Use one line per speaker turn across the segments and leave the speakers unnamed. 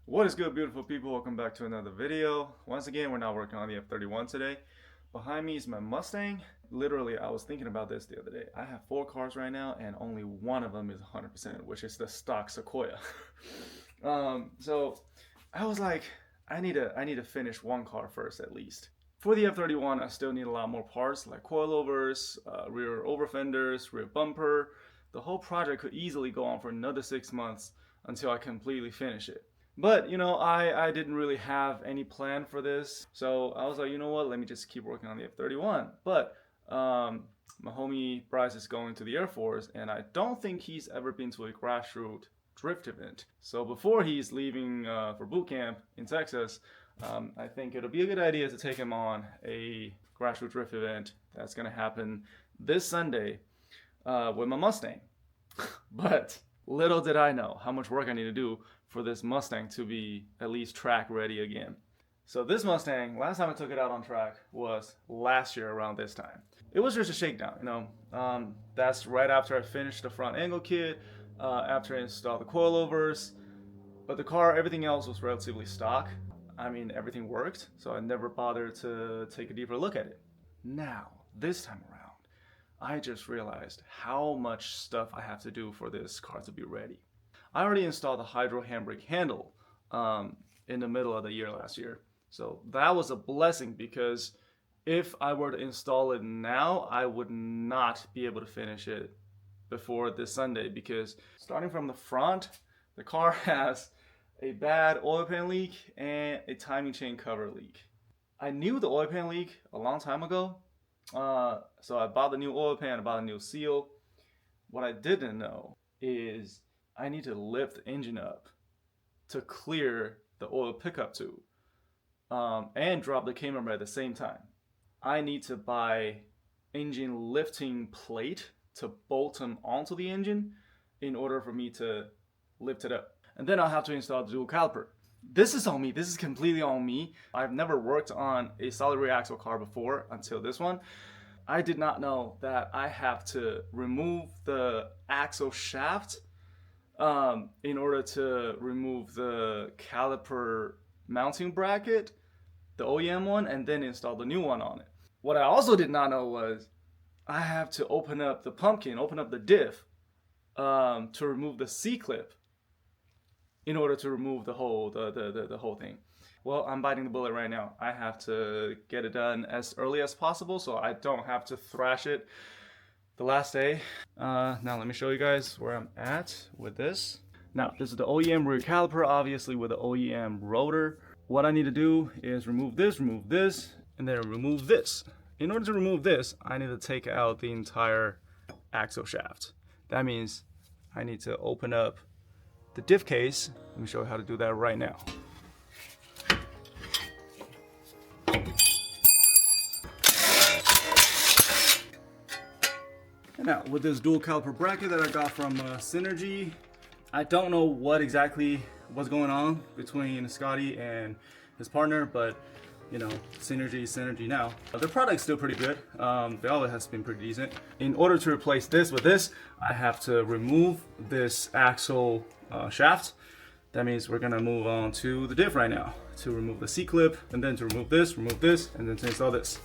What is good, beautiful people? Welcome back to another video. Once again, we're now working on the F31 today. Behind me is my Mustang. Literally, I was thinking about this the other day. I have 4 cars right now, and only one of them is 100%, which is the stock Sequoia. So I was like, I need to finish one car first at least. For the F31, I still need a lot more parts like coilovers, rear over fenders, rear bumper. The whole project could easily go on for another 6 months until I completely finish it. But, I didn't really have any plan for this. So I was like, you know what, let me just keep working on the F31. But my homie Bryce is going to the Air Force, and I don't think he's ever been to a grassroots drift event. So before he's leaving for boot camp in Texas, I think it'll be a good idea to take him on a grassroots drift event that's going to happen this Sunday with my Mustang. But little did I know how much work I need to do for this Mustang to be at least track ready again. So this Mustang, last time I took it out on track was last year around this time. It was just a shakedown, that's right after I finished the front angle kit, after I installed the coilovers. But the car, everything else was relatively stock. I mean, everything worked, so I never bothered to take a deeper look at it. Now, this time around, I just realized how much stuff I have to do for this car to be ready. I already installed the hydro handbrake handle in the middle of the year last year. So that was a blessing, because if I were to install it now, I would not be able to finish it before this Sunday, because starting from the front, the car has a bad oil pan leak and a timing chain cover leak. I knew the oil pan leak a long time ago, so I bought the new oil pan, I bought a new seal. What I didn't know is I need to lift the engine up to clear the oil pickup tube and drop the camera at the same time. I need to buy engine lifting plate to bolt them onto the engine in order for me to lift it up. And then I'll have to install the dual caliper. This is on me. This is completely on me. I've never worked on a solid rear axle car before until this one. I did not know that I have to remove the axle shaft in order to remove the caliper mounting bracket, the OEM one, and then install the new one on it. What I also did not know was I have to open up the pumpkin, open up the diff to remove the C-clip in order to remove the whole the whole thing. Well, I'm biting the bullet right now. I have to get it done as early as possible so I don't have to thrash it the last day. Now let me show you guys where I'm at with this. Now this is the OEM rear caliper, obviously with the OEM rotor. What I need to do is remove this, and then remove this. In order to remove this, I need to take out the entire axle shaft. That means I need to open up the diff case. Let me show you how to do that right now. And now with this dual caliper bracket that I got from Synergy, I don't know what exactly was going on between Scotty and his partner, but synergy is synergy now. The product's still pretty good. The outlet has been pretty decent. In order to replace this with this, I have to remove this axle shaft. That means we're gonna move on to the diff right now to remove the C-clip, and then to remove this, and then to install this.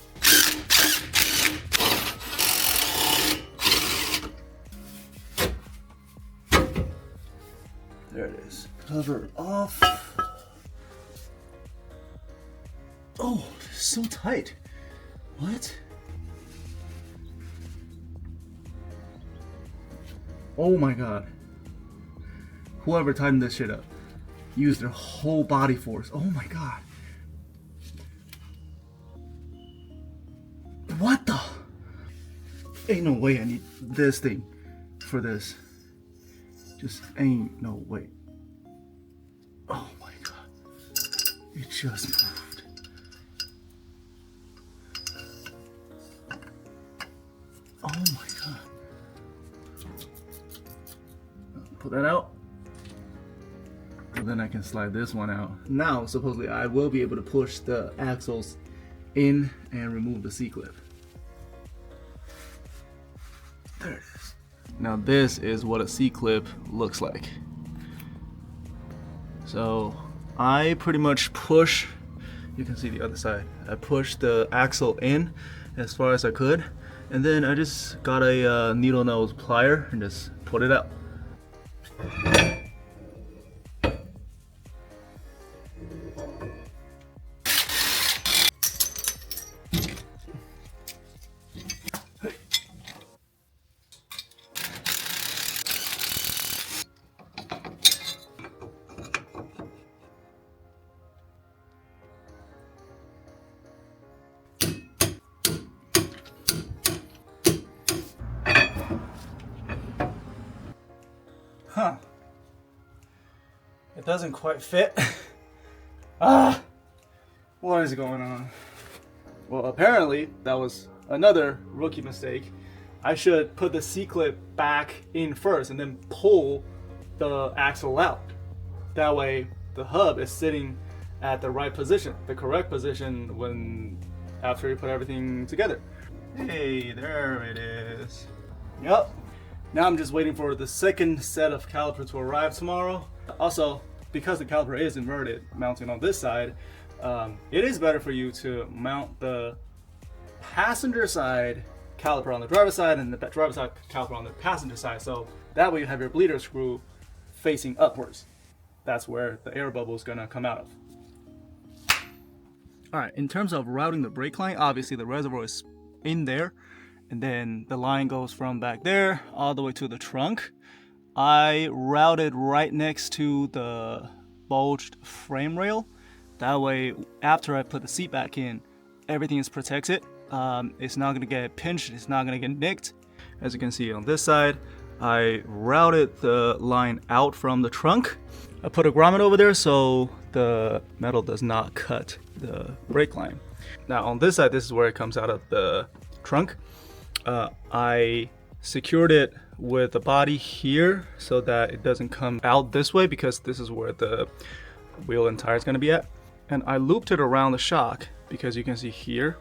There it is. Cover off. Oh, so tight. What? Oh my god. Whoever tightened this shit up used their whole body force. Oh my god. What the? Ain't no way I need this thing for this. Just ain't no way. Oh my god. It just moved. Oh my god. Pull that out. And then I can slide this one out. Now, supposedly, I will be able to push the axles in and remove the C-clip. There it is. Now this is what a C-clip looks like. So I pretty much push, you can see the other side, I pushed the axle in as far as I could, and then I just got a needle nose plier and just put it out. Huh. It doesn't quite fit. What is going on? Well, apparently that was another rookie mistake. I should put the C-clip back in first and then pull the axle out. That way the hub is sitting at the right position, the correct position when after you put everything together. Hey, there it is. Yep. Now I'm just waiting for the second set of caliper to arrive tomorrow. Also, because the caliper is inverted, mounting on this side, it is better for you to mount the passenger side caliper on the driver's side and the driver's side caliper on the passenger side. So that way you have your bleeder screw facing upwards. That's where the air bubble is gonna come out of. All right, in terms of routing the brake line, obviously the reservoir is in there. And then the line goes from back there all the way to the trunk. I routed right next to the bulged frame rail. That way, after I put the seat back in, everything is protected. It's not gonna get pinched, it's not gonna get nicked. As you can see on this side, I routed the line out from the trunk. I put a grommet over there so the metal does not cut the brake line. Now on this side, this is where it comes out of the trunk. I secured it with the body here so that it doesn't come out this way because this is where the wheel and tire is going to be at. And I looped it around the shock because you can see here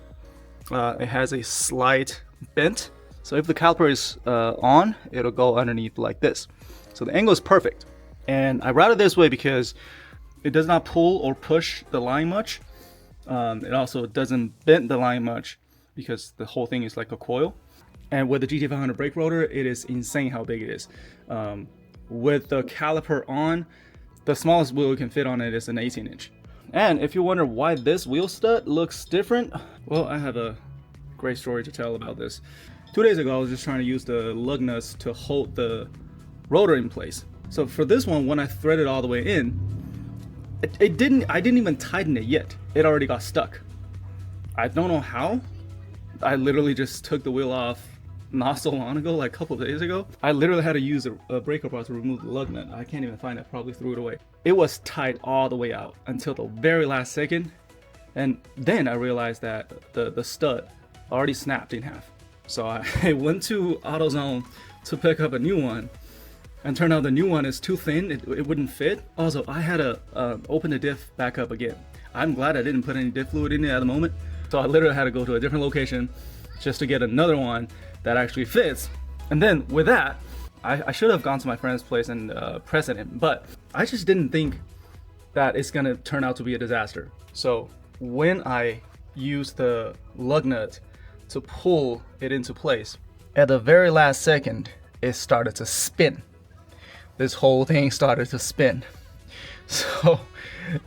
it has a slight bent. So if the caliper is on, it'll go underneath like this. So the angle is perfect. And I routed this way because it does not pull or push the line much. It also doesn't bend the line much because the whole thing is like a coil. And with the GT500 brake rotor, it is insane how big it is. With the caliper on, the smallest wheel you can fit on it is an 18-inch. And if you wonder why this wheel stud looks different, well, I have a great story to tell about this. 2 days ago, I was just trying to use the lug nuts to hold the rotor in place. So for this one, when I threaded all the way in, I didn't even tighten it yet. It already got stuck. I don't know how. I literally just took the wheel off not so long ago, like a couple of days ago. I literally had to use a breaker bar to remove the lug nut. I can't even find it, probably threw it away. It was tight all the way out until the very last second. And then I realized that the stud already snapped in half. So I went to AutoZone to pick up a new one. And turned out the new one is too thin, it wouldn't fit. Also, I had to open the diff back up again. I'm glad I didn't put any diff fluid in it at the moment. So I literally had to go to a different location just to get another one that actually fits. And then with that, I should have gone to my friend's place and pressed it in, but I just didn't think that it's gonna turn out to be a disaster. So when I used the lug nut to pull it into place, at the very last second, it started to spin. This whole thing started to spin. So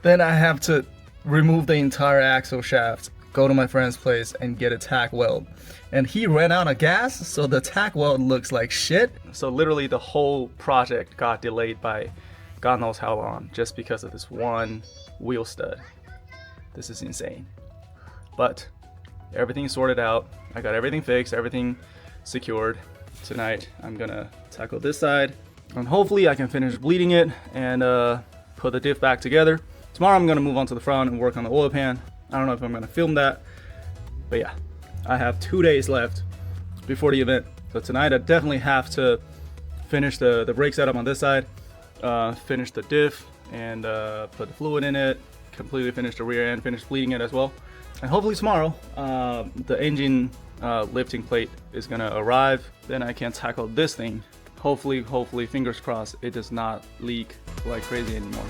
then I have to remove the entire axle shaft, go to my friend's place and get a tack weld. And he ran out of gas, so the tack weld looks like shit. So literally the whole project got delayed by God knows how long just because of this one wheel stud. This is insane. But everything's sorted out. I got everything fixed, everything secured. Tonight I'm gonna tackle this side. And hopefully I can finish bleeding it and put the diff back together. Tomorrow I'm gonna move on to the front and work on the oil pan. I don't know if I'm gonna film that, but yeah, I have 2 days left before the event. So tonight I definitely have to finish the brake setup on this side, finish the diff and put the fluid in it, completely finish the rear end, finish bleeding it as well. And hopefully tomorrow, the engine lifting plate is gonna arrive. Then I can tackle this thing. Hopefully, fingers crossed, it does not leak like crazy anymore.